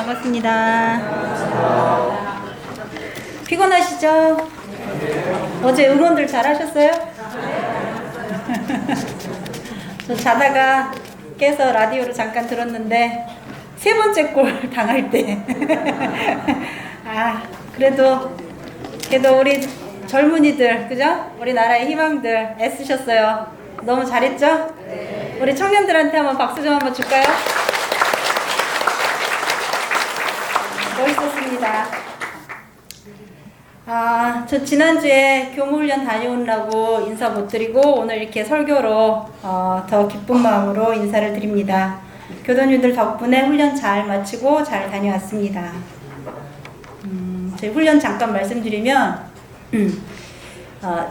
반갑습니다. 피곤하시죠? 어제 응원들 잘 하셨어요? 저 자다가 깨서 라디오를 잠깐 들었는데 세 번째 골 당할 때 그래도 우리 젊은이들, 그죠? 우리나라의 희망들 애쓰셨어요. 너무 잘했죠? 우리 청년들한테 한번 박수 좀 한번 줄까요? 멋있었습니다. 저 지난주에 교무훈련 다녀오느라고 인사 못 드리고 오늘 이렇게 설교로 더 기쁜 마음으로 인사를 드립니다. 교도님들 덕분에 훈련 잘 마치고 잘 다녀왔습니다. 제 훈련 잠깐 말씀드리면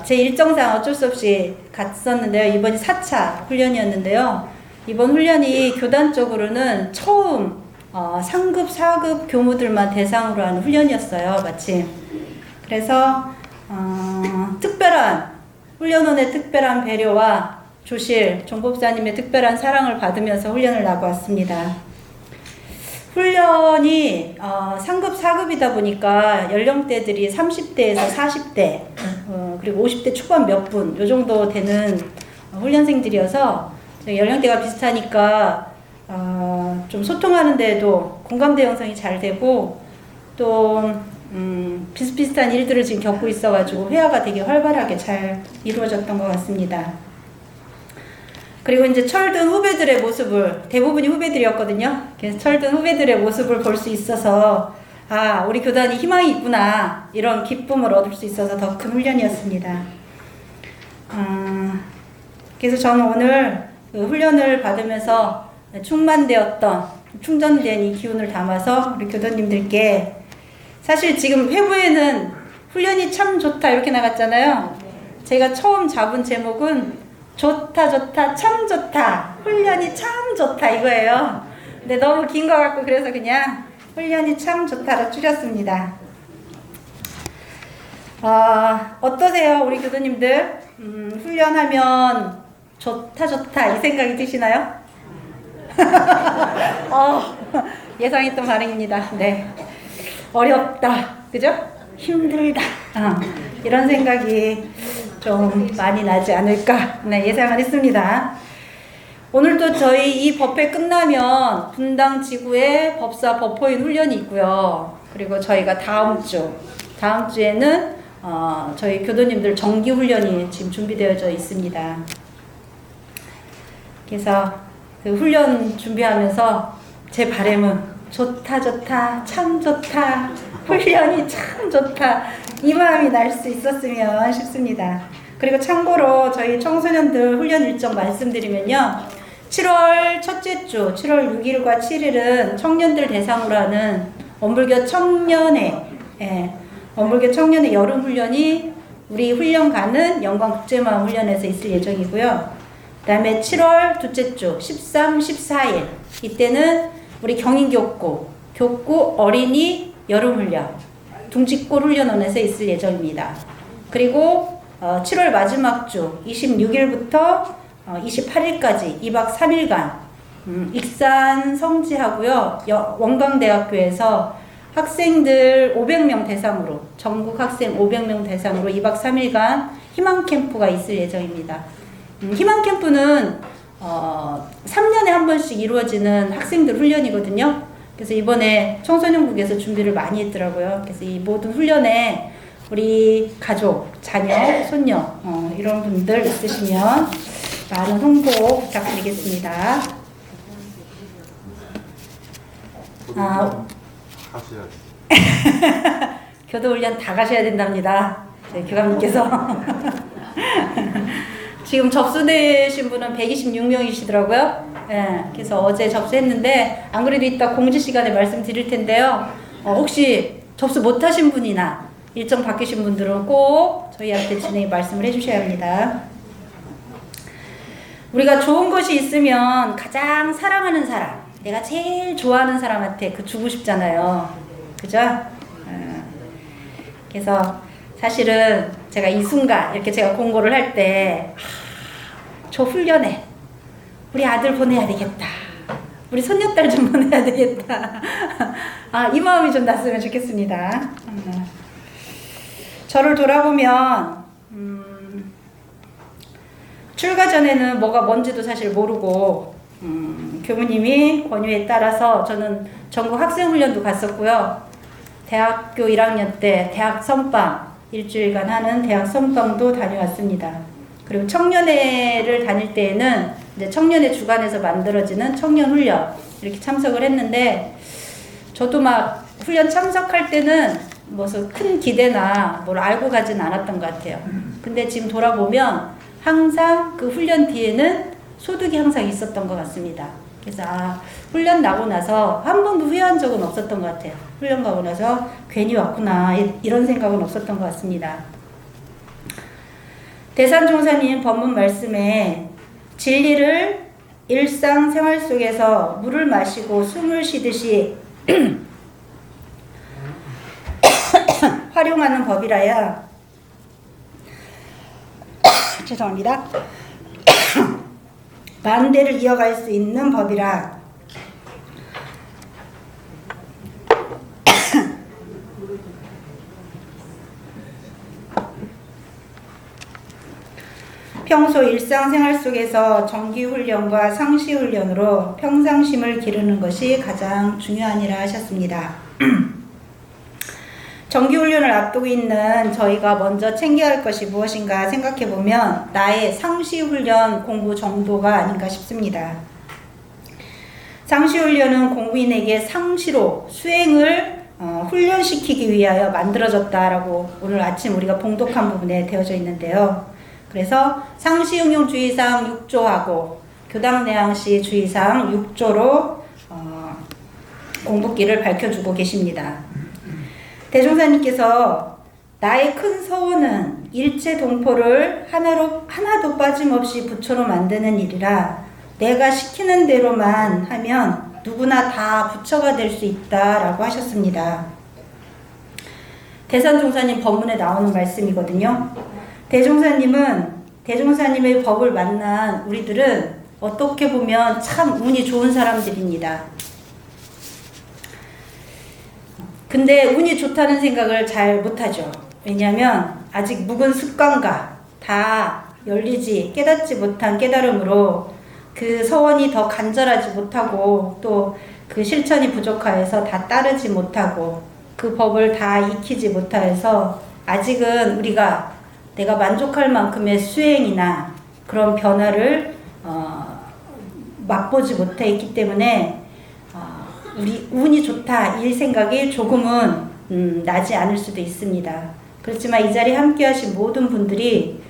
제 일정상 어쩔 수 없이 갔었는데요. 이번이 4차 훈련이었는데요. 이번 훈련이 교단적으로는 처음 상급, 4급 교무들만 대상으로 하는 훈련이었어요. 마침. 그래서 특별한 훈련원의 특별한 배려와 조실, 종법사님의 특별한 사랑을 받으면서 훈련을 나고 왔습니다. 훈련이 상급, 4급이다 보니까 연령대들이 30대에서 40대 그리고 50대 초반 몇 분 요 정도 되는 훈련생들이어서 연령대가 비슷하니까 좀 소통하는 데에도 공감대 형성이 잘 되고 또 비슷비슷한 일들을 지금 겪고 있어가지고 회화가 되게 활발하게 잘 이루어졌던 것 같습니다. 그리고 이제 철든 후배들의 모습을, 대부분이 후배들이었거든요. 그래서 철든 후배들의 모습을 볼 수 있어서 우리 교단이 희망이 있구나 이런 기쁨을 얻을 수 있어서 더 큰 훈련이었습니다. 그래서 저는 오늘 그 훈련을 받으면서 충전된 이 기운을 담아서 우리 교도님들께, 사실 지금 회부에는 훈련이 참 좋다 이렇게 나갔잖아요. 제가 처음 잡은 제목은 좋다 참 좋다 훈련이 참 좋다 이거예요. 근데 너무 긴 것 같고 그래서 그냥 훈련이 참 좋다로 줄였습니다. 어떠세요 우리 교도님들? 훈련하면 좋다 이 생각이 드시나요? 예상했던 반응입니다. 네, 어렵다, 그죠? 힘들다, 이런 생각이 좀 많이 나지 않을까, 예상을 했습니다. 오늘도 저희 이 법회 끝나면 분당 지구의 법사 법호인 훈련이 있고요. 그리고 저희가 다음 주에는 저희 교도님들 정기 훈련이 지금 준비되어져 있습니다. 그래서 그 훈련 준비하면서 제 바람은 좋다 참 좋다 훈련이 참 좋다 이 마음이 날 수 있었으면 싶습니다. 그리고 참고로 저희 청소년들 훈련 일정 말씀드리면요, 7월 첫째 주 7월 6일과 7일은 청년들 대상으로 하는 원불교 청년회 여름 훈련이 우리 훈련가는 영광국제마을 훈련에서 있을 예정이고요. 그 다음에 7월 둘째 주 13, 14일 이때는 우리 경인교구 어린이 여름훈련 둥직골 훈련원에서 있을 예정입니다. 그리고 7월 마지막 주 26일부터 28일까지 2박 3일간 익산 성지하고요, 원광대학교에서 학생들 500명 대상으로, 전국 학생 500명 대상으로 2박 3일간 희망캠프가 있을 예정입니다. 희망캠프는 3년에 한 번씩 이루어지는 학생들 훈련이거든요. 그래서 이번에 청소년국에서 준비를 많이 했더라고요. 그래서 이 모든 훈련에 우리 가족, 자녀, 손녀 이런 분들 있으시면 많은 홍보 부탁드리겠습니다. 교도훈련 다 가셔야 된답니다. 저희 교감님께서. 지금 접수되신 분은 126명이시더라고요. 그래서 어제 접수했는데, 안 그래도 이따 공지 시간에 말씀드릴 텐데요. 혹시 접수 못하신 분이나 일정 바뀌신 분들은 꼭 저희한테 진행에 말씀을 해주셔야 합니다. 우리가 좋은 것이 있으면 가장 사랑하는 사람, 내가 제일 좋아하는 사람한테 주고 싶잖아요. 그죠? 그래서 사실은 제가 이 순간 이렇게 제가 공고를 할 때 저 훈련에 우리 아들 보내야 되겠다, 우리 손녀딸 좀 보내야 되겠다. 이 마음이 좀 났으면 좋겠습니다. 저를 돌아보면 출가 전에는 뭐가 뭔지도 사실 모르고 교무님이 권유에 따라서 저는 전국 학생훈련도 갔었고요. 대학교 1학년 때 대학 선방 일주일간 하는 대학 선방도 다녀왔습니다. 그리고 청년회를 다닐 때에는 이제 청년회 주관에서 만들어지는 청년훈련 이렇게 참석을 했는데 저도 막 훈련 참석할 때는 무슨 큰 기대나 뭘 알고 가진 않았던 것 같아요. 근데 지금 돌아보면 항상 그 훈련 뒤에는 소득이 항상 있었던 것 같습니다. 그래서 훈련 나고 나서 한 번도 후회한 적은 없었던 것 같아요. 훈련 가고 나서 괜히 왔구나 이런 생각은 없었던 것 같습니다. 대산종사님 법문 말씀에 진리를 일상생활 속에서 물을 마시고 숨을 쉬듯이 활용하는 법이라야 죄송합니다. 반대를 이어갈 수 있는 법이라 평소 일상생활 속에서 정기훈련과 상시훈련으로 평상심을 기르는 것이 가장 중요하니라 하셨습니다. 정기훈련을 앞두고 있는 저희가 먼저 챙겨야 할 것이 무엇인가 생각해보면 나의 상시훈련 공부 정도가 아닌가 싶습니다. 상시훈련은 공부인에게 상시로 수행을 훈련시키기 위하여 만들어졌다라고 오늘 아침 우리가 봉독한 부분에 되어져 있는데요. 그래서 상시응용 주의사항 6조하고 교당내항시 주의사항 6조로 공부기를 밝혀주고 계십니다. 대종사님께서 나의 큰 서원은 일체 동포를 하나도 빠짐없이 부처로 만드는 일이라 내가 시키는 대로만 하면 누구나 다 부처가 될 수 있다라고 하셨습니다. 대산종사님 법문에 나오는 말씀이거든요. 대종사님의 법을 만난 우리들은 어떻게 보면 참 운이 좋은 사람들입니다. 근데 운이 좋다는 생각을 잘 못하죠. 왜냐하면 아직 묵은 습관과 다 깨닫지 못한 깨달음으로 그 서원이 더 간절하지 못하고 또 그 실천이 부족하여서 다 따르지 못하고 그 법을 다 익히지 못하여서 아직은 내가 만족할 만큼의 수행이나 그런 변화를 맛보지 못해 있기 때문에 우리 운이 좋다 이 생각이 조금은 나지 않을 수도 있습니다. 그렇지만 이 자리에 함께 하신 모든 분들이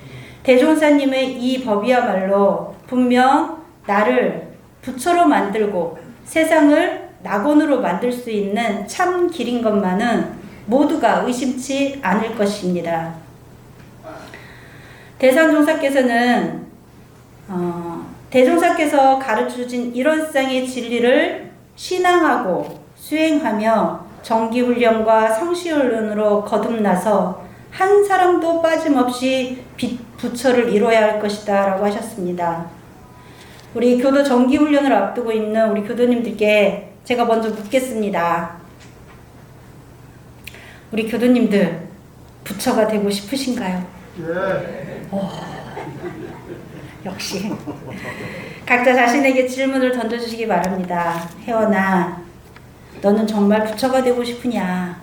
대종사님의 이 법이야말로 분명 나를 부처로 만들고 세상을 낙원으로 만들 수 있는 참 길인 것만은 모두가 의심치 않을 것입니다. 대산종사께서는 대종사께서 가르쳐주신 일원상의 진리를 신앙하고 수행하며 정기훈련과 상시훈련으로 거듭나서 한 사람도 빠짐없이 부처를 이뤄야 할 것이다 라고 하셨습니다. 우리 교도 정기훈련을 앞두고 있는 우리 교도님들께 제가 먼저 묻겠습니다. 우리 교도님들 부처가 되고 싶으신가요? 역시 각자 자신에게 질문을 던져주시기 바랍니다. 혜원아, 너는 정말 부처가 되고 싶으냐?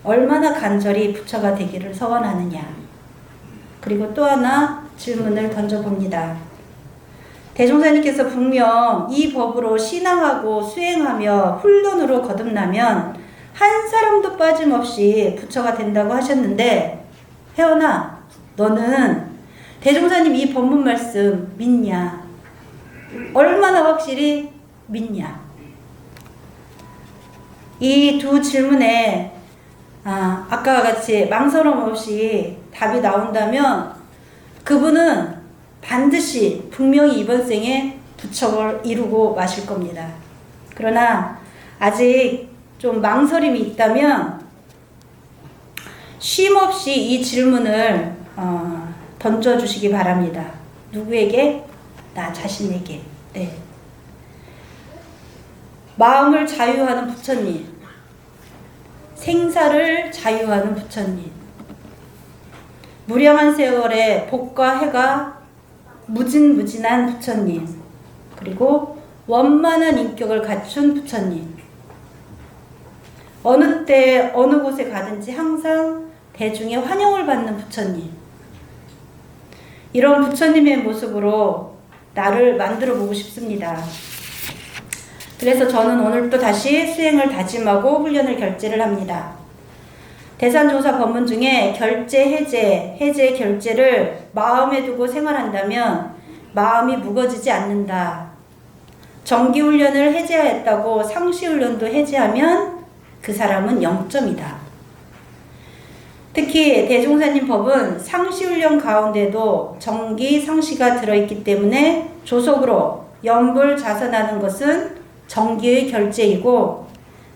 얼마나 간절히 부처가 되기를 서원하느냐? 그리고 또 하나 질문을 던져봅니다. 대종사님께서 분명 이 법으로 신앙하고 수행하며 훈련으로 거듭나면 한 사람도 빠짐없이 부처가 된다고 하셨는데 혜원아, 너는 대종사님 이 법문 말씀 믿냐? 얼마나 확실히 믿냐? 이 두 질문에 아까와 같이 망설임 없이 답이 나온다면 그분은 반드시 분명히 이번 생에 부처를 이루고 마실 겁니다. 그러나 아직 좀 망설임이 있다면 쉼없이 이 질문을 던져주시기 바랍니다. 누구에게? 나 자신에게. 네. 마음을 자유하는 부처님, 생사를 자유하는 부처님, 무량한 세월에 복과 해가 무진무진한 부처님, 그리고 원만한 인격을 갖춘 부처님, 어느 때 어느 곳에 가든지 항상 대중의 환영을 받는 부처님, 이런 부처님의 모습으로 나를 만들어 보고 싶습니다. 그래서 저는 오늘 또 다시 수행을 다짐하고 훈련을 결제를 합니다. 대산조사 법문 중에 결제, 해제, 결제를 마음에 두고 생활한다면 마음이 무거지지 않는다. 정기훈련을 해제하였다고 상시훈련도 해제하면 그 사람은 0점이다. 특히 대종사님 법은 상시훈련 가운데도 정기, 상시가 들어있기 때문에 조속으로 염불자선하는 것은 정기의 결제이고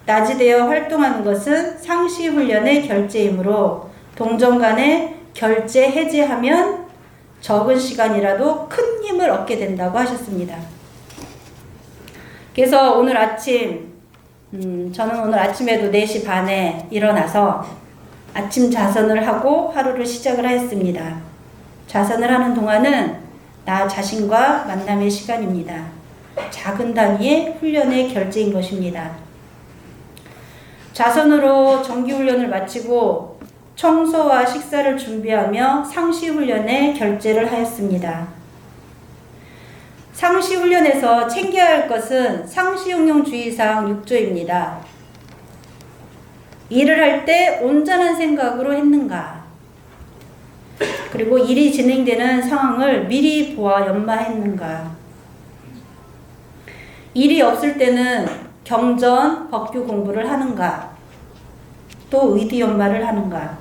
낮이 되어 활동하는 것은 상시훈련의 결제이므로 동정간에 결제 해제하면 적은 시간이라도 큰 힘을 얻게 된다고 하셨습니다. 그래서 오늘 아침 저는 오늘 아침에도 4시 반에 일어나서 아침 자선을 하고 하루를 시작을 하였습니다. 자선을 하는 동안은 나 자신과 만남의 시간입니다. 작은 단위의 훈련의 결제인 것입니다. 자선으로 정기훈련을 마치고 청소와 식사를 준비하며 상시훈련의 결제를 하였습니다. 상시훈련에서 챙겨야 할 것은 상시응용주의사항 6조입니다. 일을 할 때 온전한 생각으로 했는가, 그리고 일이 진행되는 상황을 미리 보아 연마했는가, 일이 없을 때는 경전, 법규 공부를 하는가, 또 의디 연마를 하는가,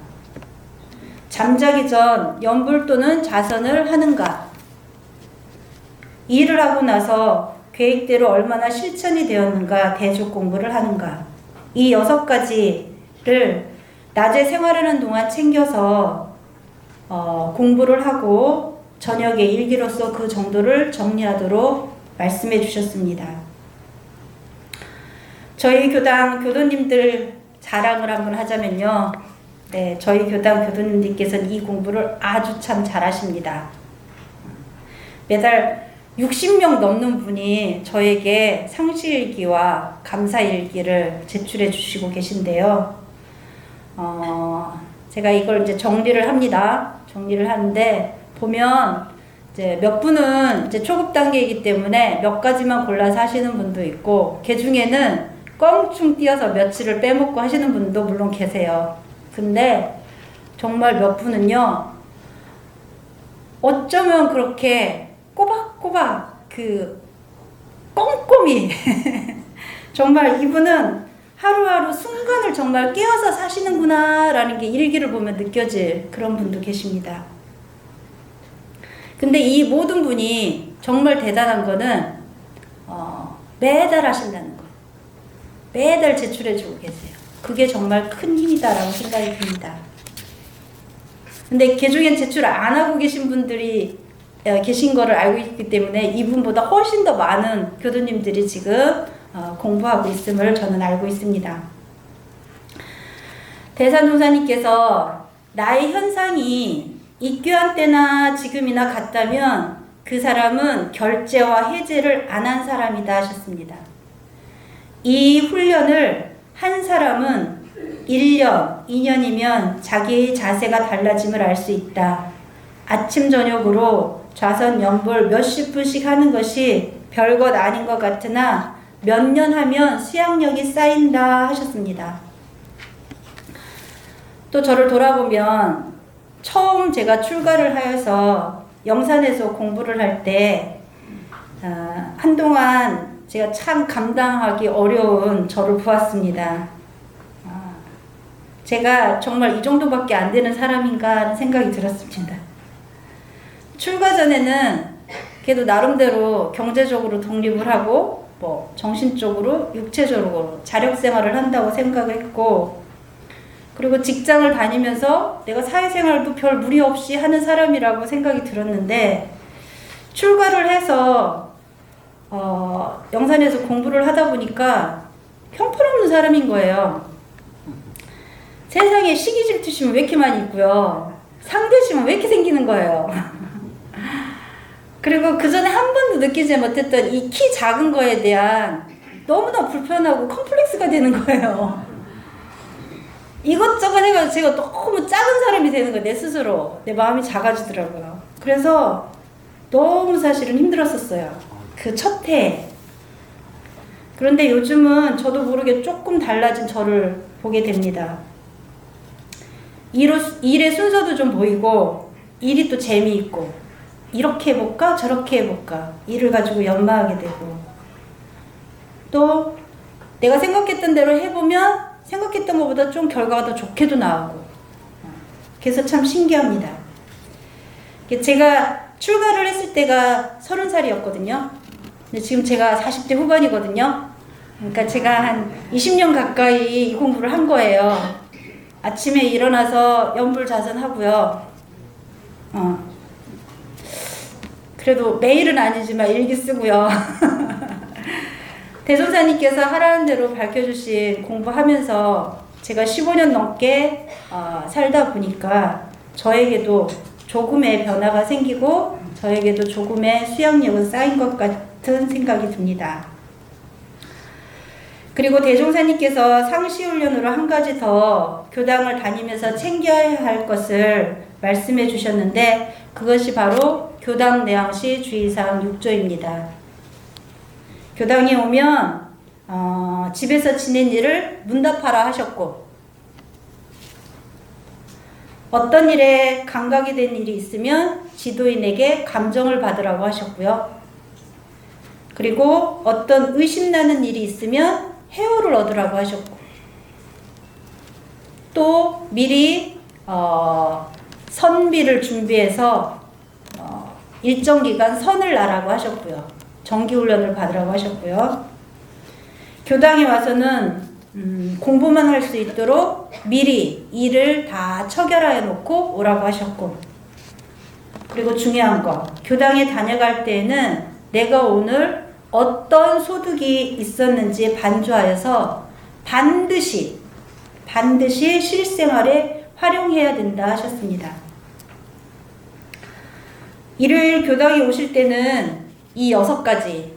잠자기 전 염불 또는 자선을 하는가, 일을 하고 나서 계획대로 얼마나 실천이 되었는가, 대조 공부를 하는가, 이 6가지를 낮에 생활하는 동안 챙겨서 공부를 하고 저녁에 일기로서 그 정도를 정리하도록 말씀해 주셨습니다. 저희 교당 교도님들 자랑을 한번 하자면요. 네, 저희 교당 교도님들께서는 이 공부를 아주 참 잘하십니다. 매달 60명 넘는 분이 저에게 상시일기와 감사일기를 제출해 주시고 계신데요. 제가 이걸 이제 정리를 합니다. 정리를 하는데 보면 이제 몇 분은 이제 초급 단계이기 때문에 몇 가지만 골라서 하시는 분도 있고, 그 중에는 껑충 뛰어서 며칠을 빼먹고 하시는 분도 물론 계세요. 근데 정말 몇 분은요, 어쩌면 그렇게 꼬박꼬박 꼼꼼히 정말 이분은 하루하루 순간을 정말 깨어서 사시는구나 라는 게 일기를 보면 느껴질 그런 분도 계십니다. 근데 이 모든 분이 정말 대단한 거는 매달 하신다는 거. 매달 제출해주고 계세요. 그게 정말 큰 힘이다라고 생각이 듭니다. 근데 개중엔 제출 안 하고 계신 분들이 계신 거를 알고 있기 때문에 이분보다 훨씬 더 많은 교도님들이 지금 공부하고 있음을 저는 알고 있습니다. 대산종사님께서 나의 현상이 입교한 때나 지금이나 같다면 그 사람은 결제와 해제를 안 한 사람이다 하셨습니다. 이 훈련을 한 사람은 1년, 2년이면 자기의 자세가 달라짐을 알 수 있다. 아침 저녁으로 좌선 연불 몇십 분씩 하는 것이 별것 아닌 것 같으나 몇 년 하면 수양력이 쌓인다 하셨습니다. 또 저를 돌아보면 처음 제가 출가를 하여서 영산에서 공부를 할 때 한동안 제가 참 감당하기 어려운 저를 보았습니다. 제가 정말 이 정도밖에 안 되는 사람인가 하는 생각이 들었습니다. 출가 전에는 그래도 나름대로 경제적으로 독립을 하고 뭐 정신적으로 육체적으로 자력생활을 한다고 생각을 했고, 그리고 직장을 다니면서 내가 사회생활도 별 무리 없이 하는 사람이라고 생각이 들었는데, 출가를 해서 영산에서 공부를 하다 보니까 형편없는 사람인 거예요. 세상에 시기 질투심은 왜 이렇게 많이 있고요. 상대심은 왜 이렇게 생기는 거예요. 그리고 그 전에 한 번도 느끼지 못했던 이 키 작은 거에 대한 너무나 불편하고 컴플렉스가 되는 거예요. 이것저것 해가지고 제가 너무 작은 사람이 되는 거예요. 내 스스로. 내 마음이 작아지더라고요. 그래서 너무 사실은 힘들었었어요. 그 첫 해. 그런데 요즘은 저도 모르게 조금 달라진 저를 보게 됩니다. 일의 순서도 좀 보이고, 일이 또 재미있고, 이렇게 해볼까? 저렇게 해볼까? 일을 가지고 연마하게 되고, 또 내가 생각했던 대로 해보면 생각했던 것보다 좀 결과가 더 좋게도 나오고, 그래서 참 신기합니다. 제가 출가를 했을 때가 30살이었거든요. 근데 지금 제가 40대 후반이거든요. 그러니까 제가 한 20년 가까이 이 공부를 한 거예요. 아침에 일어나서 연불자선하고요. 그래도 매일은 아니지만 일기 쓰고요. 대종사님께서 하라는 대로 밝혀주신 공부하면서 제가 15년 넘게 살다 보니까 저에게도 조금의 변화가 생기고 저에게도 조금의 수양력은 쌓인 것 같은 생각이 듭니다. 그리고 대종사님께서 상시훈련으로 한 가지 더 교당을 다니면서 챙겨야 할 것을 말씀해 주셨는데 그것이 바로 교당 내항시 주의사항 6조입니다. 교당에 오면 집에서 지낸 일을 문답하라 하셨고 어떤 일에 감각이 된 일이 있으면 지도인에게 감정을 받으라고 하셨고요. 그리고 어떤 의심나는 일이 있으면 해오를 얻으라고 하셨고 또 미리 선비를 준비해서 일정 기간 선을 나라고 하셨고요. 정기훈련을 받으라고 하셨고요. 교당에 와서는 공부만 할 수 있도록 미리 일을 다 처결해 놓고 오라고 하셨고 그리고 중요한 거 교당에 다녀갈 때에는 내가 오늘 어떤 소득이 있었는지 반주하여서 반드시 실생활에 활용해야 된다 하셨습니다. 일요일 교당에 오실 때는 이 6가지를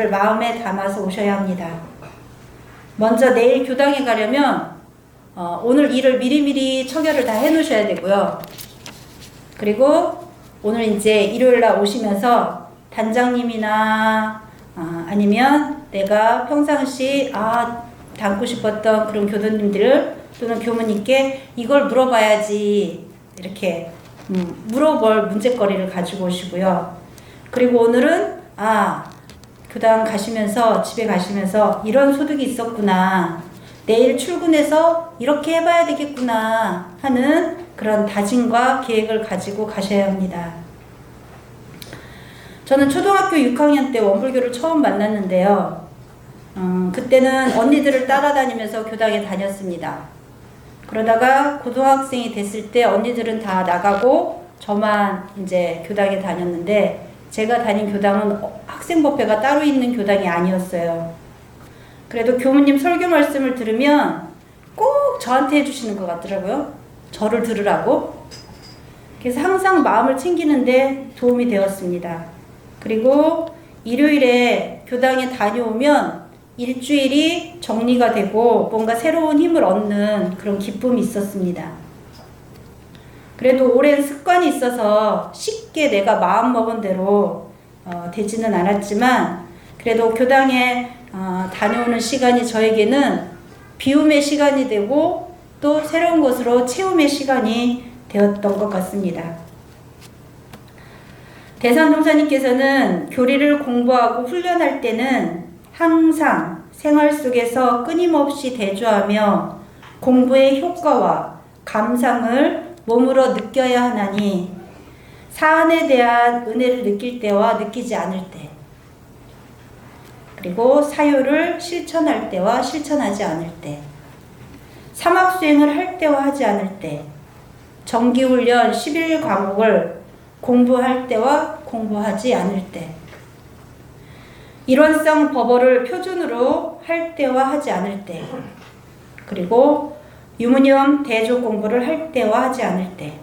마음에 담아서 오셔야 합니다. 먼저 내일 교당에 가려면 오늘 일을 미리미리 처결을 다 해놓으셔야 되고요. 그리고 오늘 이제 일요일날 오시면서 단장님이나 아니면 내가 평상시 닮고 싶었던 그런 교도님들 또는 교무님께 이걸 물어봐야지 이렇게 물어볼 문제거리를 가지고 오시고요. 그리고 오늘은 교당 가시면서 집에 가시면서 이런 소득이 있었구나 내일 출근해서 이렇게 해봐야 되겠구나 하는 그런 다짐과 계획을 가지고 가셔야 합니다. 저는 초등학교 6학년 때 원불교를 처음 만났는데요. 그때는 언니들을 따라다니면서 교당에 다녔습니다. 그러다가 고등학생이 됐을 때 언니들은 다 나가고 저만 이제 교당에 다녔는데 제가 다닌 교당은 학생법회가 따로 있는 교당이 아니었어요. 그래도 교무님 설교 말씀을 들으면 꼭 저한테 해주시는 것 같더라고요. 저를 들으라고. 그래서 항상 마음을 챙기는데 도움이 되었습니다. 그리고 일요일에 교당에 다녀오면 일주일이 정리가 되고 뭔가 새로운 힘을 얻는 그런 기쁨이 있었습니다. 그래도 오랜 습관이 있어서 쉽게 내가 마음먹은 대로 되지는 않았지만 그래도 교당에 다녀오는 시간이 저에게는 비움의 시간이 되고 또 새로운 것으로 체험의 시간이 되었던 것 같습니다. 대산종사님께서는 교리를 공부하고 훈련할 때는 항상 생활 속에서 끊임없이 대조하며 공부의 효과와 감상을 몸으로 느껴야 하나니 사안에 대한 은혜를 느낄 때와 느끼지 않을 때 그리고 사유를 실천할 때와 실천하지 않을 때 사막수행을 할 때와 하지 않을 때 정기훈련 11과목을 공부할 때와 공부하지 않을 때, 이론성 법어를 표준으로 할 때와 하지 않을 때, 그리고 유문형 대조 공부를 할 때와 하지 않을 때,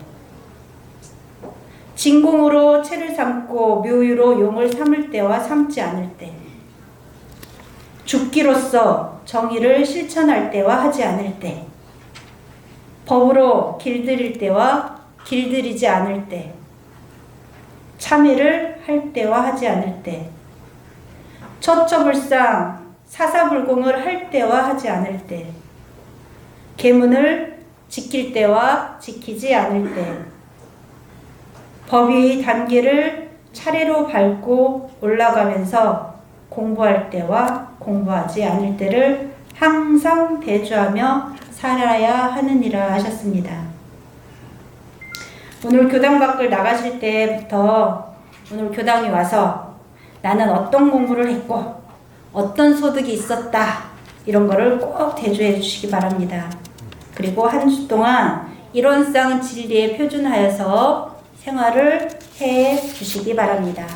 진공으로 체를 삼고 묘유로 용을 삼을 때와 삼지 않을 때, 죽기로서 정의를 실천할 때와 하지 않을 때, 법으로 길들일 때와 길들이지 않을 때, 참회를 할 때와 하지 않을 때, 처처불상 사사불공을 할 때와 하지 않을 때, 계문을 지킬 때와 지키지 않을 때, 법의 단계를 차례로 밟고 올라가면서 공부할 때와 공부하지 않을 때를 항상 대조하며 살아야 하느니라 하셨습니다. 오늘 교당 밖을 나가실 때부터 오늘 교당에 와서 나는 어떤 공부를 했고 어떤 소득이 있었다, 이런 거를 꼭 대조해 주시기 바랍니다. 그리고 한 주 동안 이론상 진리에 표준하여서 생활을 해 주시기 바랍니다.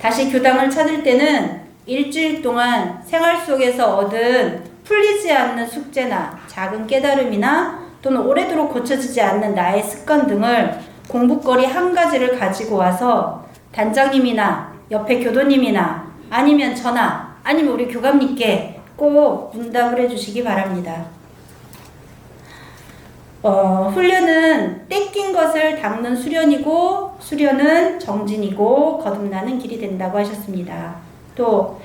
다시 교당을 찾을 때는 일주일 동안 생활 속에서 얻은 풀리지 않는 숙제나 작은 깨달음이나 또는 오래도록 고쳐지지 않는 나의 습관 등을 공부거리 한 가지를 가지고 와서 단장님이나 옆에 교도님이나 아니면 저나 아니면 우리 교감님께 꼭 문답을 해주시기 바랍니다. 훈련은 떼낀 것을 닦는 수련이고 수련은 정진이고 거듭나는 길이 된다고 하셨습니다. 또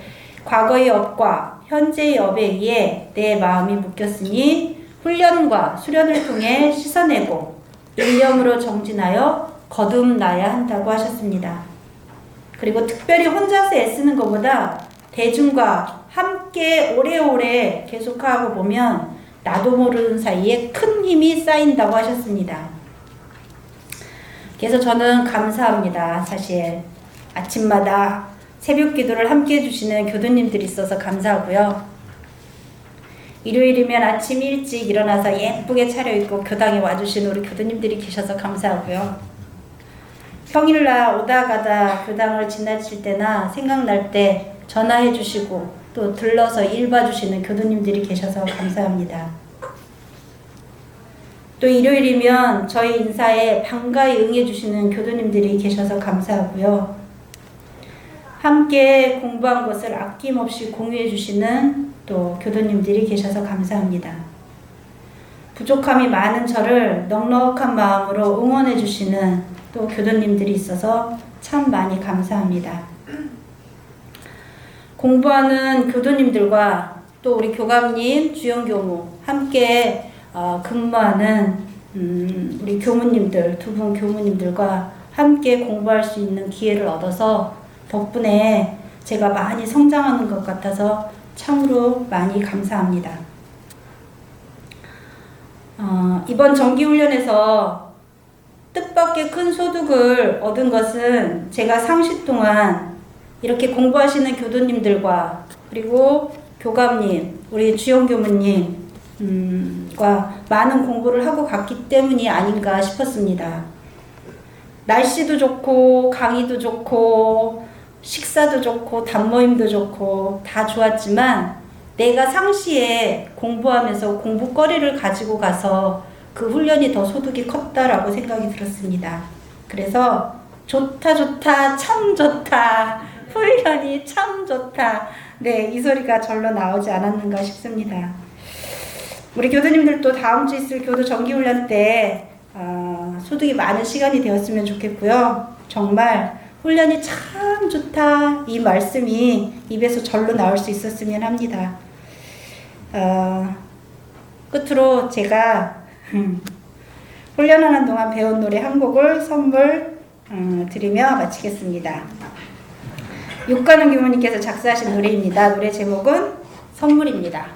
과거의 업과 현재의 업에 의해 내 마음이 묶였으니 훈련과 수련을 통해 씻어내고 일념으로 정진하여 거듭나야 한다고 하셨습니다. 그리고 특별히 혼자서 애쓰는 것보다 대중과 함께 오래오래 계속하고 보면 나도 모르는 사이에 큰 힘이 쌓인다고 하셨습니다. 그래서 저는 감사합니다. 사실 아침마다 새벽 기도를 함께 해주시는 교도님들이 있어서 감사하고요. 일요일이면 아침 일찍 일어나서 예쁘게 차려입고 교당에 와주시는 우리 교도님들이 계셔서 감사하고요. 평일날 오다 가다 교당을 지나칠 때나 생각날 때 전화해 주시고 또 들러서 일 봐주시는 교도님들이 계셔서 감사합니다. 또 일요일이면 저희 인사에 반가이 응해 주시는 교도님들이 계셔서 감사하고요. 함께 공부한 것을 아낌없이 공유해 주시는 또 교도님들이 계셔서 감사합니다. 부족함이 많은 저를 넉넉한 마음으로 응원해 주시는 또 교도님들이 있어서 참 많이 감사합니다. 공부하는 교도님들과 또 우리 교감님, 주영교무 함께 근무하는 우리 교무님들, 두 분 교무님들과 함께 공부할 수 있는 기회를 얻어서 덕분에 제가 많이 성장하는 것 같아서 참으로 많이 감사합니다. 이번 정기훈련에서 뜻밖의 큰 소득을 얻은 것은 제가 상시 동안 이렇게 공부하시는 교도님들과 그리고 교감님, 우리 주영교무님 과 많은 공부를 하고 갔기 때문이 아닌가 싶었습니다. 날씨도 좋고 강의도 좋고 식사도 좋고 단모임도 좋고 다 좋았지만 내가 상시에 공부하면서 공부거리를 가지고 가서 그 훈련이 더 소득이 컸다라고 생각이 들었습니다. 그래서 좋다 참 좋다, 훈련이 참 좋다, 네, 이 소리가 절로 나오지 않았는가 싶습니다. 우리 교도님들도 다음 주 있을 교도 정기훈련 때 소득이 많은 시간이 되었으면 좋겠고요. 정말 훈련이 참 좋다, 이 말씀이 입에서 절로 나올 수 있었으면 합니다. 끝으로 제가 훈련하는 동안 배운 노래 한 곡을 선물 드리며 마치겠습니다. 육관원 교무님께서 작사하신 노래입니다. 노래 제목은 선물입니다.